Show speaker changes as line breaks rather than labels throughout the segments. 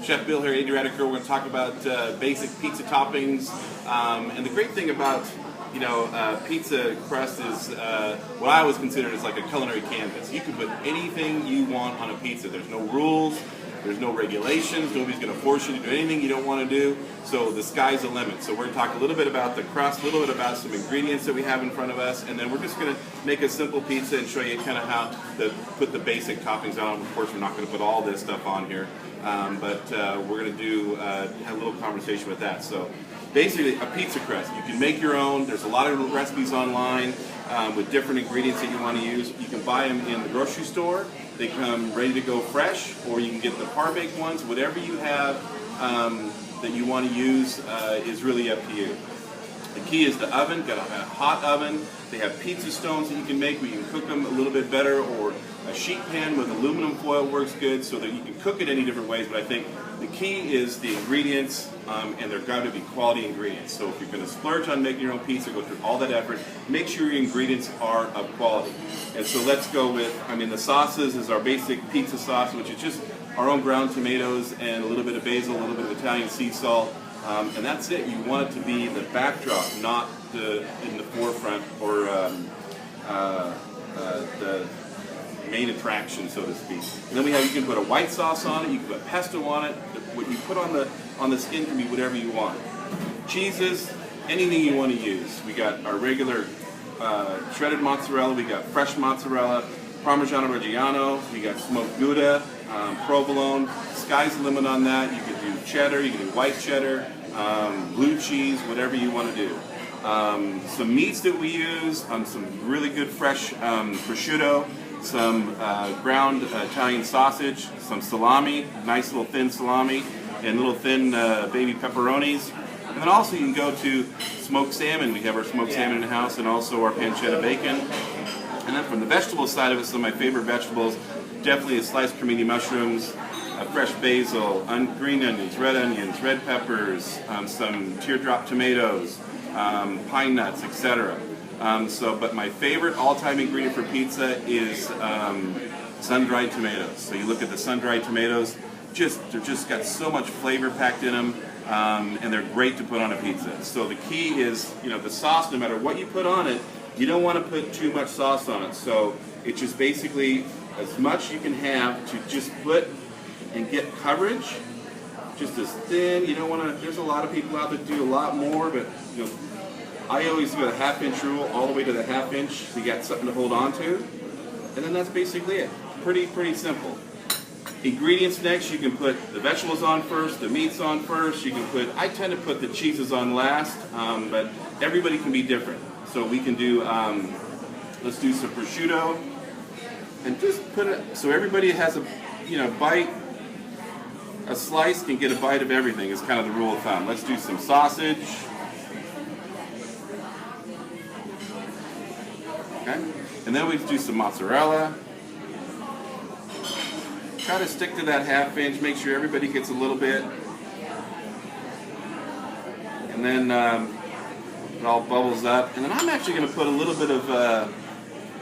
Chef Bill here, Andy Radiker. We're going to talk about basic pizza toppings. And the great thing about pizza crust is what I always consider is like a culinary canvas. You can put anything you want on a pizza. There's no rules. There's no regulations. Nobody's going to force you to do anything you don't want to do. So the sky's the limit. So we're going to talk a little bit about the crust, a little bit about some ingredients that we have in front of us, and then we're just going to make a simple pizza and show you kind of how to put the basic toppings on. Of course, we're not going to put all this stuff on here, but we're going to do have a little conversation with that. So basically, a pizza crust. You can make your own. There's a lot of recipes online with different ingredients that you want to use. You can buy them in the grocery store. They come ready to go fresh, or you can get the par-baked ones. Whatever you have that you want to use is really up to you. The key is the oven. Got a hot oven. They have pizza stones that you can make where you can cook them a little bit better, or a sheet pan with aluminum foil works good, so that you can cook it any different ways. But I think the key is the ingredients, and they're got to be quality ingredients. So if you're going to splurge on making your own pizza, go through all that effort, make sure your ingredients are of quality. And so let's go with, the sauces is our basic pizza sauce, which is just our own ground tomatoes and a little bit of basil, a little bit of Italian sea salt, and that's it. You want it to be the backdrop, not in the forefront, or the main attraction, so to speak. And then you can put a white sauce on it, you can put pesto on it. What you put on the skin can be whatever you want. Cheeses, anything you want to use. We got our regular shredded mozzarella, we got fresh mozzarella, Parmigiano Reggiano, we got smoked Gouda, provolone. Sky's the limit on that. You can do cheddar, you can do white cheddar, blue cheese, whatever you want to do. Some meats that we use, some really good fresh prosciutto, some ground Italian sausage, some salami, nice little thin salami, and little thin baby pepperonis. And then also you can go to smoked salmon. We have our smoked salmon in the house, and also our pancetta bacon. And then from the vegetable side of it, some of my favorite vegetables, definitely sliced cremini mushrooms, fresh basil, green onions, red peppers, some teardrop tomatoes, pine nuts, etc. But my favorite all-time ingredient for pizza is sun-dried tomatoes. So you look at the sun-dried tomatoes, they're just got so much flavor packed in them, and they're great to put on a pizza. So the key is, the sauce, no matter what you put on it, you don't want to put too much sauce on it. So it's just basically as much you can have to just put and get coverage, just as thin. You don't want to, there's a lot of people out there that do a lot more, but I always do a half-inch rule all the way to the half-inch, so you got something to hold on to, and then that's basically it. Pretty simple. Ingredients next, you can put the vegetables on first, the meats on first. I tend to put the cheeses on last, but everybody can be different. So we can do, let's do some prosciutto, and just put it so everybody has a bite. A slice can get a bite of everything. Is kind of the rule of thumb. Let's do some sausage. Okay, and then we do some mozzarella. Try to stick to that half-inch. Make sure everybody gets a little bit, and then it all bubbles up. And then I'm actually going to put a little bit of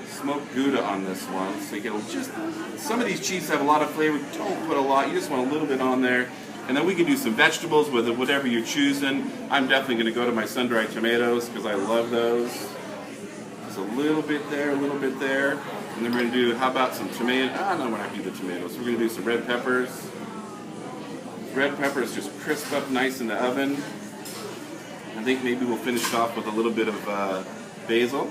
smoked Gouda on this one, so you get just, some of these cheeses have a lot of flavor. Don't put a lot, you just want a little bit on there. And then we can do some vegetables with it, whatever you're choosing. I'm definitely going to go to my sun-dried tomatoes because I love those. Just a little bit there, a little bit there. And then we're going to do, how about some tomato? No, we're not going to do the tomatoes. We're going to do some red peppers. Red peppers just crisp up nice in the oven. I think maybe we'll finish it off with a little bit of basil.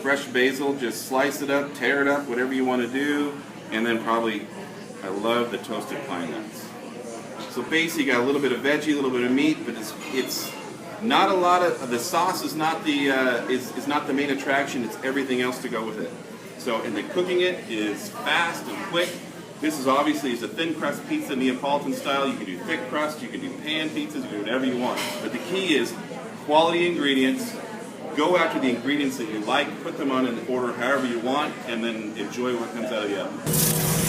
Fresh basil, just slice it up, tear it up, whatever you want to do. And then probably, I love the toasted pine nuts. So basically you got a little bit of veggie, a little bit of meat, but it's not a lot of, the sauce is not the is not the main attraction, it's everything else to go with it. So, and then cooking it is fast and quick. This is obviously a thin crust pizza, Neapolitan style. You can do thick crust, you can do pan pizzas, you can do whatever you want. But the key is quality ingredients. Go after the ingredients that you like, put them on in order however you want, and then enjoy what comes out of the oven.